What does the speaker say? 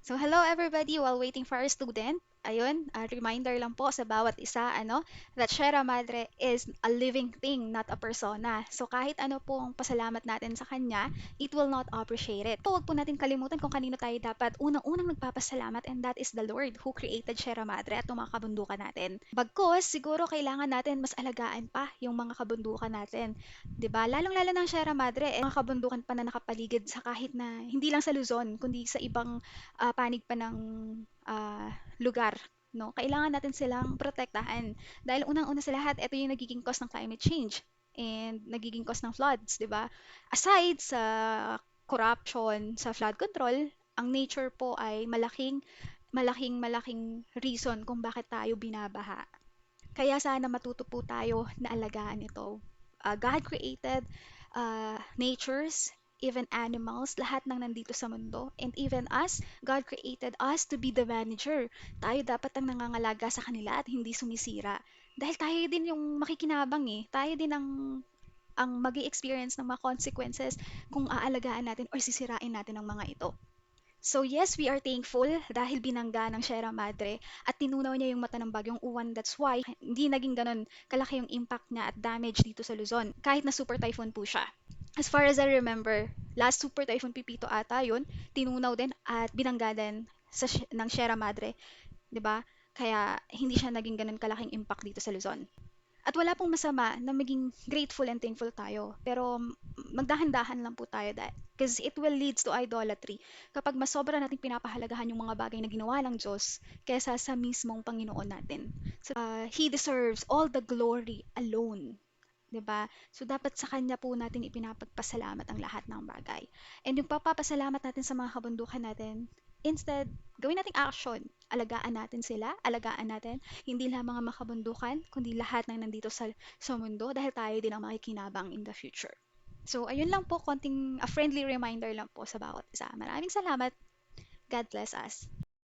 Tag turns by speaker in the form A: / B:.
A: So hello everybody, while waiting for our student. Ayun, reminder lang po sa bawat isa, that Sierra Madre is a living thing, not a persona. So kahit ano po ang pasalamat natin sa kanya, it will not appreciate it. Huwag po natin kalimutan kung kanino tayo dapat unang-unang nagpapasalamat, and that is the Lord who created Sierra Madre at yung mga kabundukan natin. Bagkus, siguro kailangan natin mas alagaan pa yung mga kabundukan natin. 'Di ba? Lalong-lalo ng Sierra Madre, mga kabundukan pa na nakapaligid sa kahit na hindi lang sa Luzon, kundi sa ibang panig pa ng lugar. No? Kailangan natin silang protektahan. Dahil unang-una sa lahat, ito yung nagiging cause ng climate change and nagiging cause ng floods, di ba? Aside sa corruption, sa flood control, ang nature po ay malaking reason kung bakit tayo binabaha. Kaya sana matuto po tayo na alagaan ito. God created natures, even animals, lahat ng nandito sa mundo. And even us, God created us to be the manager. Tayo dapat ang nangangalaga sa kanila at hindi sumisira. Dahil tayo din yung makikinabang eh. Tayo din ang mag experience ng mga consequences kung aalagaan natin or sisirain natin ang mga ito. So yes, we are thankful dahil binangga ng Sierra Madre at tinunaw niya yung mata ng bagyong Uwan. That's why hindi naging ganun kalaki yung impact niya at damage dito sa Luzon kahit na super typhoon po siya. As far as I remember, last super typhoon Pipito ata yun, tinunaw din at binangga din ng Sierra Madre, 'di ba? Kaya hindi siya naging ganun kalaking impact dito sa Luzon. At wala pong masama na maging grateful and thankful tayo. Pero magdahan-dahan lang po tayo dahil because it will leads to idolatry kapag mas sobra nating pinapahalagahan yung mga bagay na ginawa ng Diyos kaysa sa mismong Panginoon natin. So, He deserves all the glory alone. 'Di ba? So dapat sa kanya po natin ipinapagpasalamat ang lahat ng bagay. And yung papapasalamat natin sa mga kabundukan natin, instead, gawin nating action. Alagaan natin sila, alagaan natin hindi lang mga makabundukan, kundi lahat ng nandito sa mundo dahil tayo din ang makikinabang in the future. So ayun lang po, konting a friendly reminder lang po sa bawat isa. Maraming salamat. God bless us.